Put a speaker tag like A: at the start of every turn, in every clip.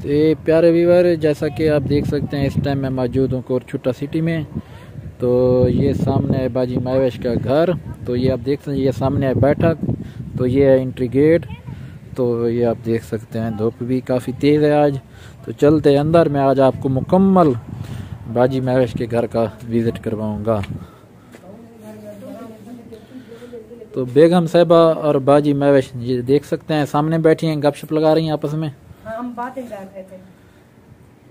A: तो ये प्यारे व्यूअर, जैसा कि आप देख सकते हैं इस टाइम मैं मौजूद हूँ कोटछुट्टा सिटी में। तो ये सामने है बाजी महवेश का घर। तो ये आप देख सकते हैं, ये सामने है बैठक। तो ये है एंट्री गेट। तो ये आप देख सकते हैं धूप भी काफ़ी तेज़ है आज। तो चलते हैं अंदर। मैं आज आपको मुकम्मल बाजी महवेश के घर का विज़िट करवाऊँगा। तो बेगम साहिबा और बाजी महवेश ये देख सकते हैं सामने बैठी हैं, गपशप लगा रही हैं आपस में।
B: हम बातें कर रहे थे।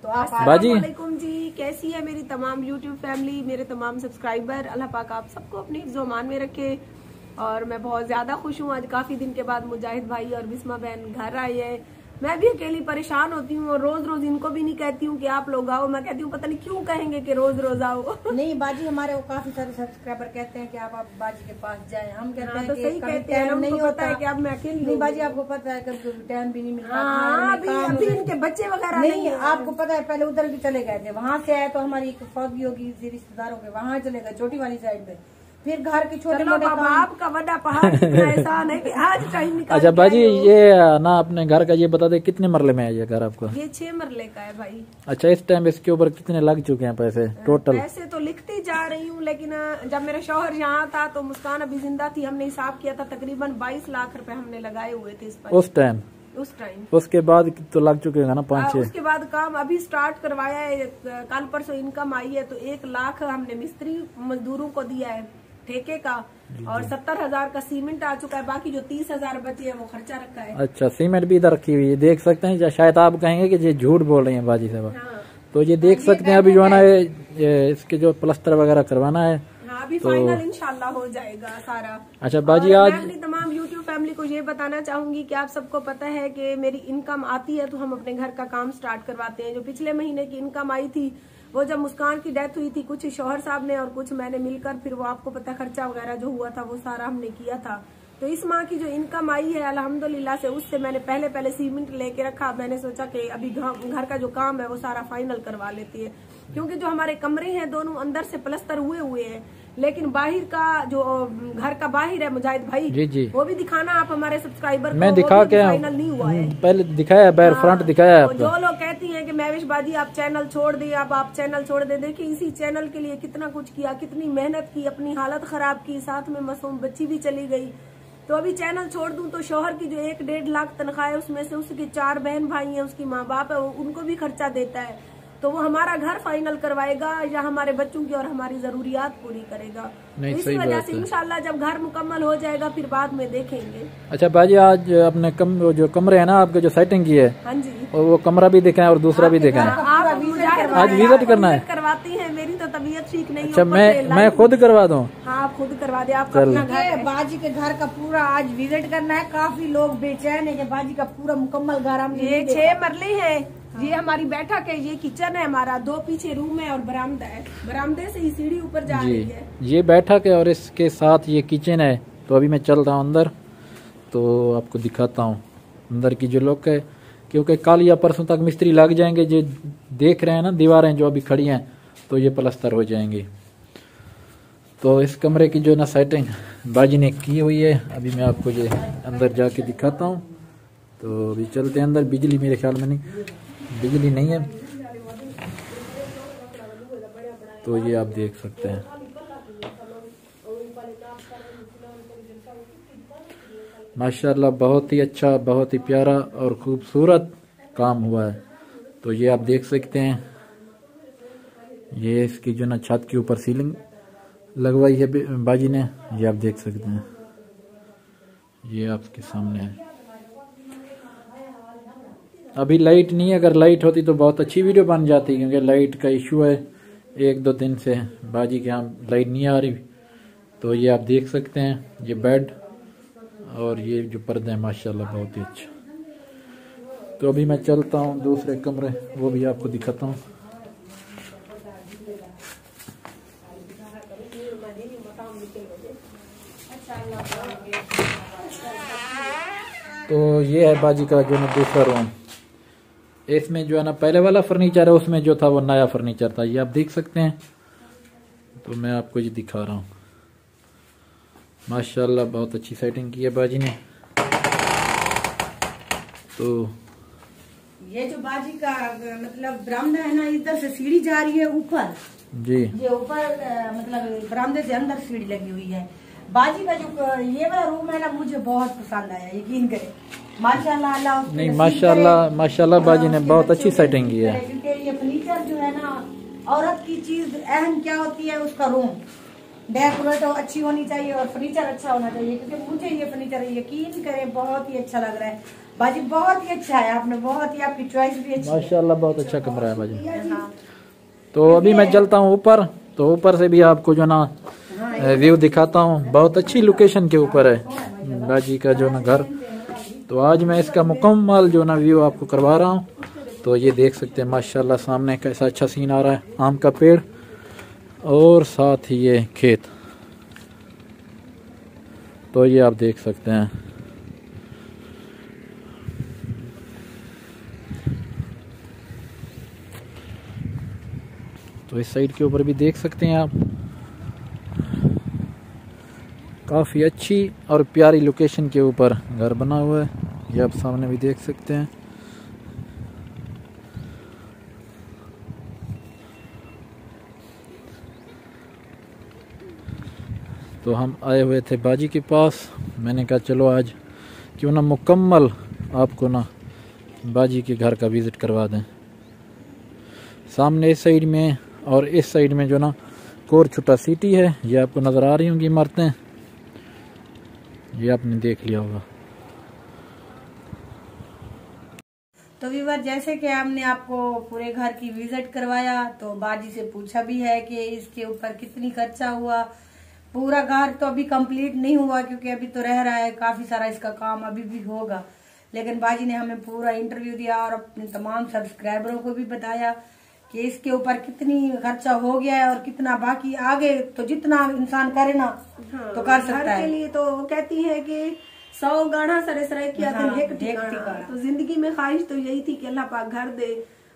B: तो आप
A: बाजी
B: वालेकुम जी, कैसी है मेरी तमाम यूट्यूब फैमिली, मेरे तमाम सब्सक्राइबर। अल्लाह पाक आप सबको अपनी हिफ्ज़-ओ-अमान में रखे। और मैं बहुत ज्यादा खुश हूँ, आज काफी दिन के बाद मुजाहिद भाई और बिस्मा बहन घर आई है। मैं भी अकेली परेशान होती हूँ और रोज रोज इनको भी नहीं कहती हूँ कि आप लोग आओ। मैं कहती हूँ पता नहीं क्यों कहेंगे कि रोज रोज आओ।
C: नहीं बाजी, हमारे वो काफी सारे सब्सक्राइबर कहते हैं कि आप बाजी के पास जाएं। हम कहते हैं
B: तो सही कहते हैं, नहीं होता है कि अब मैं अकेली
C: नहीं बाजी, आपको पता है कभी टाइम भी नहीं मिलता।
B: अभी इनके बच्चे वगैरह
C: नहीं, आपको पता है पहले उधर भी चले गए थे, वहाँ से आए तो हमारी एक फौजी होगी रिश्तेदारों के, वहाँ चले गए छोटी वाली साइड पे। फिर घर के छोटे मोटे
B: आपका बड़ा पहाड़ एहसान है कि आज टाइम निकाल।
A: अच्छा बाजी, ये ना अपने घर का ये बता दे कितने मरले में है ये घर आपका?
B: ये 6 मरले का है भाई।
A: अच्छा, इस टाइम इसके ऊपर कितने लग चुके हैं पैसे टोटल?
B: पैसे तो लिखती जा रही हूँ, लेकिन जब मेरा शौहर यहाँ था तो मुस्कान अभी जिंदा थी, हमने हिसाब किया था तकरीबन 22 लाख रुपए हमने लगाए हुए थे इस पर
A: उस टाइम। उसके बाद तो लग चुके हैं ना 5-6।
B: उसके बाद काम अभी स्टार्ट करवाया है, कल परसों इनकम आई है। तो 1 लाख हमने मिस्त्री मजदूरों को दिया है ठेके का, और 70,000 का सीमेंट आ चुका है। बाकी जो 30,000 बचे हैं वो खर्चा रखा है।
A: अच्छा, सीमेंट भी इधर रखी हुई है, देख सकते हैं। शायद आप कहेंगे कि ये झूठ बोल रही हैं बाजी साहब।
B: हाँ।
A: तो ये देख सकते हैं अभी जो है ना इसके जो प्लास्टर वगैरह करवाना है।
B: अभी फाइनल इंशाल्लाह हो जाएगा सारा।
A: अच्छा बाजी, आज
B: मैं अपनी तमाम यूट्यूब फैमिली को ये बताना चाहूंगी कि आप सबको पता है कि मेरी इनकम आती है तो हम अपने घर का काम स्टार्ट करवाते हैं। जो पिछले महीने की इनकम आई थी वो जब मुस्कान की डेथ हुई थी, कुछ शौहर साहब ने और कुछ मैंने मिलकर, फिर वो आपको पता खर्चा वगैरह जो हुआ था वो सारा हमने किया था। तो इस माह की जो इनकम आई है अल्हम्दुलिल्लाह से, उससे मैंने पहले सीमेंट लेके रखा। मैंने सोचा कि अभी घर का जो काम है वो सारा फाइनल करवा लेती है, क्योंकि जो हमारे कमरे हैं दोनों अंदर से प्लस्तर हुए हैं, लेकिन बाहर का जो घर का बाहर है मुजाहिद भाई
A: जी
B: वो भी दिखाना आप हमारे सब्सक्राइबर को।
A: मैं दिखा के
B: फाइनल नहीं हुआ है,
A: पहले दिखाया है, फ्रंट दिखाया है।
B: जो लोग कहती हैं कि महवेश बाजी आप चैनल छोड़ दें, अब आप चैनल छोड़ दें, देखिए इसी चैनल के लिए कितना कुछ किया, कितनी मेहनत की, अपनी हालत खराब की, साथ में मासूम बच्ची भी चली गई। तो अभी चैनल छोड़ दूं तो शौहर की जो 1-1.5 लाख तनख्वाह है उसमें से उसकी 4 बहन भाई हैं, उसकी माँ बाप है, उनको भी खर्चा देता है। तो वो हमारा घर फाइनल करवाएगा या हमारे बच्चों की और हमारी जरूरियात पूरी करेगा। तो इसी वजह से इंशाल्लाह जब घर मुकम्मल हो जाएगा फिर बाद में देखेंगे।
A: अच्छा बाजी, आज अपने जो कमरे है ना आपके, जो सेटिंग की है,
B: हाँ जी,
A: और वो कमरा भी दिखाएं और दूसरा भी दिखाएं। आज विजिट करना है।
B: करवाती है, मेरी तो तबीयत ठीक नहीं।
A: अच्छा, मैं खुद करवा दूँ?
B: हाँ आप खुद करवा दे। आपका अपना घर,
C: बाजी के घर का पूरा आज विजिट करना है। काफी लोग बेचैन है कि बाजी का पूरा मुकम्मल घर हम।
B: ये 6 मरले है, ये हमारी बैठक है, ये किचन है हमारा, 2 पीछे रूम है और बरामदा है। बरामदे से ही सीढ़ी ऊपर जा रही है।
A: ये बैठक है और इसके साथ ये किचन है। तो अभी मैं चल रहा हूँ अंदर, तो आपको दिखाता हूँ अंदर की जो लुक है, क्योंकि कल या परसों तक मिस्त्री लग जाएंगे। जो देख रहे हैं ना दीवारें जो अभी खड़ी हैं, तो ये प्लास्टर हो जाएंगी। तो इस कमरे की जो ना सेटिंग बाजी ने की हुई है, अभी मैं आपको ये अंदर जाके दिखाता हूँ। तो अभी चलते हैं अंदर। बिजली मेरे ख्याल में बिजली नहीं है, तो ये आप देख सकते हैं। माशाल्लाह बहुत ही अच्छा, बहुत ही प्यारा और खूबसूरत काम हुआ है। तो ये आप देख सकते हैं, ये इसकी जो ना छत के ऊपर सीलिंग लगवाई है बाजी ने, ये आप देख सकते हैं। ये आपके सामने है। अभी लाइट नहीं है, अगर लाइट होती तो बहुत अच्छी वीडियो बन जाती, क्योंकि लाइट का इशू है 1-2 दिन से बाजी के यहाँ लाइट नहीं आ रही। तो ये आप देख सकते हैं, ये बेड और ये जो पर्दे हैं माशाल्लाह बहुत ही अच्छा। तो अभी मैं चलता हूँ दूसरे कमरे, वो भी आपको दिखाता हूँ। तो ये है बाजी का जो ना दूसरा रूम। इसमें जो है ना पहले वाला फर्नीचर है, उसमें जो था वो नया फर्नीचर था, ये आप देख सकते हैं। तो मैं आपको ये दिखा रहा हूँ। माशाल्लाह बहुत अच्छी सेटिंग की है बाजी ने। तो
C: ये जो बाजी का मतलब बरामदा है ना, इधर से सीढ़ी जा रही है ऊपर
A: जी।
C: ये ऊपर मतलब बरामदे से अंदर सीढ़ी लगी हुई है। बाजी का जो ये वाला रूम है ना, मुझे बहुत पसंद आया, यकीन करें। माशाल्लाह अल्लाह उसको
A: नहीं,
C: नसीब
A: माशाल्लाह
C: करे।
A: बाजी ने
C: उसके
A: बहुत
C: बच्चों
A: अच्छी
C: को
A: सेटिंग की
C: नसीब
A: है।
C: करे, क्योंकि ये फर्नीचर जो है ना, औरत की चीज अहम क्या होती है, उसका रूम डेकोरेट अच्छी होनी चाहिए और फर्नीचर अच्छा होना चाहिए। क्योंकि मुझे ये फर्नीचर यकीन करें बहुत ही अच्छा लग रहा है। बाजी बहुत ही अच्छा है, आपने बहुत ही, आपकी चॉइस भी अच्छी है।
A: माशाल्लाह बहुत अच्छा कमरा है बाजी।
C: हाँ।
A: तो अभी मैं चलता हूँ ऊपर, तो ऊपर से भी आपको जो ना व्यू दिखाता हूँ। बहुत अच्छी लोकेशन के ऊपर है बाजी का जो ना घर। तो आज मैं इसका मुकम्मल जो ना व्यू आपको करवा रहा हूँ। तो ये देख सकते हैं माशाल्लाह सामने कैसा अच्छा सीन आ रहा है, आम का पेड़ और साथ ही ये खेत। तो ये आप देख सकते हैं। तो इस साइड के ऊपर भी देख सकते हैं आप, काफ़ी अच्छी और प्यारी लोकेशन के ऊपर घर बना हुआ है। ये आप सामने भी देख सकते हैं। तो हम आए हुए थे बाजी के पास। मैंने कहा चलो आज क्यों ना मुकम्मल आपको ना बाजी के घर का विज़िट करवा दें। सामने इस साइड में और इस साइड में जो ना कोर छुट्टा सिटी है, ये आपको नज़र आ रही होंगी इमारतें, ये आपने देख लिया होगा।
C: तो व्यूअर, जैसे कि हमने आपको पूरे घर की विजिट करवाया, तो बाजी से पूछा भी है कि इसके ऊपर कितनी खर्चा हुआ। पूरा घर तो अभी कंप्लीट नहीं हुआ क्योंकि अभी तो रह रहा है, काफी सारा इसका काम अभी भी होगा। लेकिन बाजी ने हमें पूरा इंटरव्यू दिया और अपने तमाम सब्सक्राइबरों को भी बताया कि इसके ऊपर कितनी खर्चा हो गया है और कितना बाकी आगे, तो जितना इंसान करे ना तो कर सकता है।
B: के लिए तो वो कहती है कि 100 गाढ़ा सरे सरे किया एक ठिकाना। तो जिंदगी में ख्वाहिश तो यही थी कि अल्लाह पाक घर दे,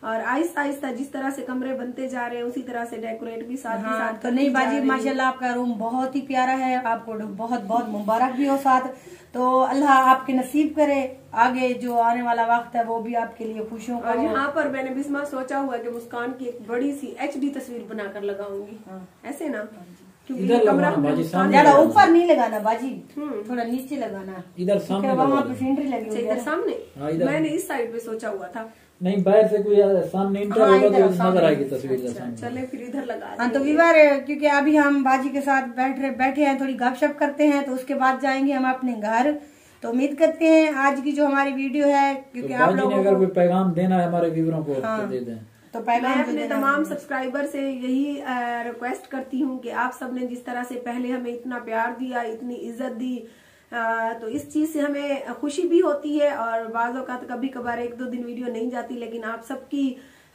B: और आहिस्ता आहिस्ता जिस तरह से कमरे बनते जा रहे हैं उसी तरह से डेकोरेट भी साथ ही साथ।
C: तो नहीं बाजी, माशाल्लाह आपका रूम बहुत ही प्यारा है, आपको बहुत बहुत मुबारक भी हो साथ। तो अल्लाह आपके नसीब करे, आगे जो आने वाला वक्त है वो भी आपके लिए खुशियों का।
B: और यहाँ पर मैंने बिस्मा सोचा हुआ कि मुस्कान की एक बड़ी सी HD तस्वीर बनाकर लगाऊंगी। ऐसे ना, क्योंकि ये कमरा
C: ज्यादा ऊपर नहीं लगाना बाजी, थोड़ा नीचे लगाना,
A: इधर सामने
C: वहाँ पे सीनरी लगी हुई है।
B: इधर सामने मैंने इस साइड पे सोचा हुआ था।
A: नहीं, बाहर से कोई सामने इंटर होगा तो नजर आएगी तस्वीर।
B: चले फिर इधर लगा।
C: हाँ, तो व्यूअर, क्योंकि अभी हम बाजी के साथ बैठे हैं, थोड़ी गपशप करते हैं, तो उसके बाद जाएंगे हम अपने घर। तो उम्मीद करते हैं आज की जो हमारी वीडियो है, क्योंकि आप लोगों को
A: अगर कोई पैगाम देना है हमारे व्यूअरों को तो दे दें।
C: तो
B: मैं अपने तमाम सब्सक्राइबर से यही रिक्वेस्ट करती हूँ कि आप सबने जिस तरह से पहले हमें इतना प्यार दिया, इतनी इज्जत दी, तो इस चीज से हमें खुशी भी होती है। और बाज़ औक़ात कभी कभार 1-2 दिन वीडियो नहीं जाती, लेकिन आप सबकी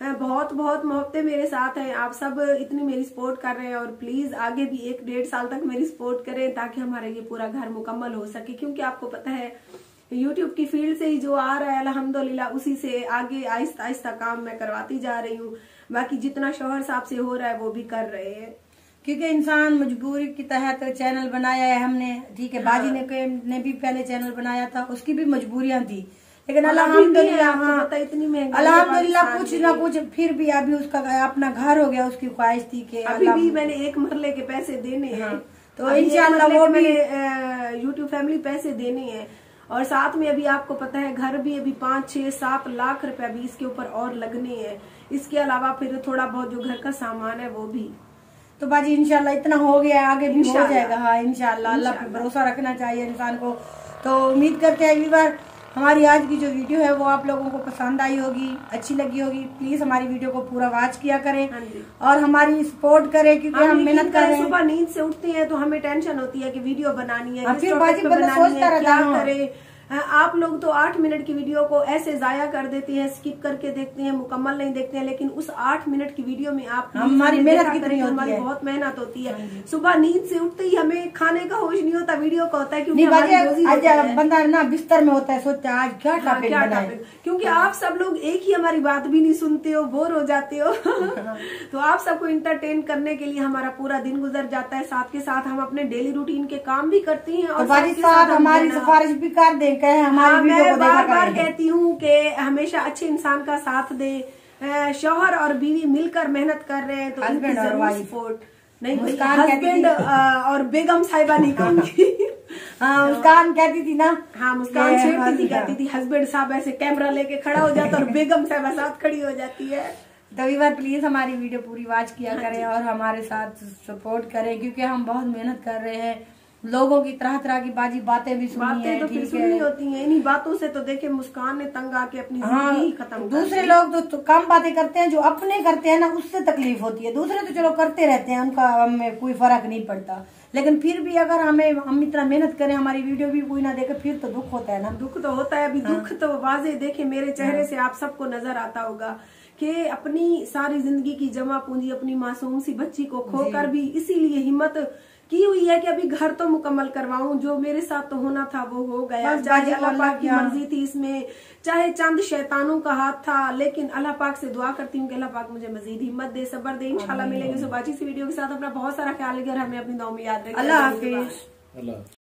B: बहुत बहुत मोहब्बतें मेरे साथ हैं। आप सब इतनी मेरी सपोर्ट कर रहे हैं और प्लीज आगे भी 1-1.5 साल तक मेरी सपोर्ट करें ताकि हमारा ये पूरा घर मुकम्मल हो सके। क्योंकि आपको पता है YouTube की फील्ड से ही जो आ रहा है अल्हम्दुलिल्लाह, उसी से आगे आहिस्ता आहिस्ता काम मैं करवाती जा रही हूँ। बाकी जितना शौहर साहब से हो रहा है वो भी कर रहे हैं,
C: क्योंकि इंसान मजबूरी के तहत चैनल बनाया है हमने। ठीक है, बाजी ने भी पहले चैनल बनाया था, उसकी भी मजबूरियां थी, लेकिन अल्हम्दुलिल्लाह
B: इतनी महंगाई,
C: अल्हम्दुलिल्लाह कुछ ना कुछ फिर भी अभी उसका अपना घर हो गया। उसकी ख्वाहिश थी कि
B: अभी भी मैंने एक मरले के पैसे देने हैं,
C: तो इंशाल्लाह वो भी
B: YouTube फैमिली पैसे देने हैं। और साथ में अभी आपको पता है घर भी अभी 5-6-7 लाख रुपए अभी इसके ऊपर और लगने हैं। इसके अलावा फिर थोड़ा बहुत जो घर का सामान है वो भी।
C: तो बाजी इंशाल्लाह इतना हो गया, आगे भी हो जाएगा। हाँ इंशाल्लाह, अल्लाह पे भरोसा रखना चाहिए इंसान को। तो उम्मीद करते हैं व्यूअर हमारी आज की जो वीडियो है वो आप लोगों को पसंद आई होगी, अच्छी लगी होगी। प्लीज हमारी वीडियो को पूरा वॉच किया करें और हमारी सपोर्ट करें, क्योंकि हम मेहनत कर रहे हैं।
B: सुबह नींद से उठते हैं तो हमें टेंशन होती है कि वीडियो बनानी है,
C: फिर बाजी बंदा सोचता रहता है
B: क्या करे। आप लोग तो 8 मिनट की वीडियो को ऐसे जाया कर देते हैं, स्किप करके देखते हैं, मुकम्मल नहीं देखते हैं। लेकिन उस 8 मिनट की वीडियो में आप
C: हमारी मेहनत कितनी होती है,
B: हमारी बहुत मेहनत होती है। सुबह नींद से उठते ही हमें खाने का होश नहीं होता, वीडियो का होता है। क्योंकि
C: आज बंदा ना बिस्तर में होता है, सोचता है आज क्या टॉपिक बनाए।
B: क्योंकि आप सब लोग एक ही हमारी बात भी नहीं सुनते हो, बोर हो जाते हो। तो आप सबको इंटरटेन करने के लिए हमारा पूरा दिन गुजर जाता है। साथ के साथ हम अपने डेली रूटीन के काम भी करते हैं और
C: साथ हमारी सिफारिश भी कर दें कहे हमारी वीडियो को देखा
B: बार बार
C: करें।
B: कहती हूँ कि हमेशा अच्छे इंसान का साथ दे। शौहर और बीवी मिलकर मेहनत कर रहे हैं तो
C: हस्बैंड और वाइफ
B: सपोर्ट नहीं,
C: मुस्कान
B: हस्बैंड और बेगम साहिबा नहीं कहूंगी।
C: हाँ मुस्कान कहती थी ना।
B: हाँ मुस्कान छेड़ती थी, कहती थी हस्बैंड साहब ऐसे कैमरा लेके खड़ा हो जाता और बेगम साहिबा साथ खड़ी हो जाती है।
C: तो व्यूअर प्लीज हमारी वीडियो पूरी वॉच किया करें और हमारे साथ सपोर्ट करें, क्योंकि हम बहुत मेहनत कर रहे हैं। लोगों की तरह तरह की बातें भी सुनी है,
B: तो फिर सुननी होती हैं। इन्हीं बातों से तो देखे मुस्कान ने तंग आके अपनी जिंदगी ही खत्म कर दी।
C: दूसरे लोग तो कम बातें करते हैं, जो अपने करते हैं ना उससे तकलीफ होती है। दूसरे तो चलो करते रहते हैं, उनका हमें कोई फर्क नहीं पड़ता, लेकिन फिर भी अगर हम इतना मेहनत करें, हमारी वीडियो भी कोई ना देखे, फिर तो दुख होता है ना।
B: दुख तो होता है। अभी दुख तो वाजे देखे मेरे चेहरे से आप सबको नजर आता होगा कि अपनी सारी जिंदगी की जमा पूंजी अपनी मासूम सी बच्ची को खोकर भी इसीलिए हिम्मत की हुई है कि अभी घर तो मुकम्मल करवाऊं। जो मेरे साथ तो होना था वो हो गया, चाहे अल्लाह पाक की मर्जी थी इसमें, चाहे चंद शैतानों का हाथ था, लेकिन अल्लाह पाक से दुआ करती हूँ कि अल्लाह पाक मुझे मजीद हिम्मत दे, सब्र दे। इंशाल्लाह मिलेंगे सुबाची सी वीडियो के साथ। अपना बहुत सारा ख्याल रखिए और हमें अपनी दुआ में याद रखिए।
C: अल्लाह हाफिज।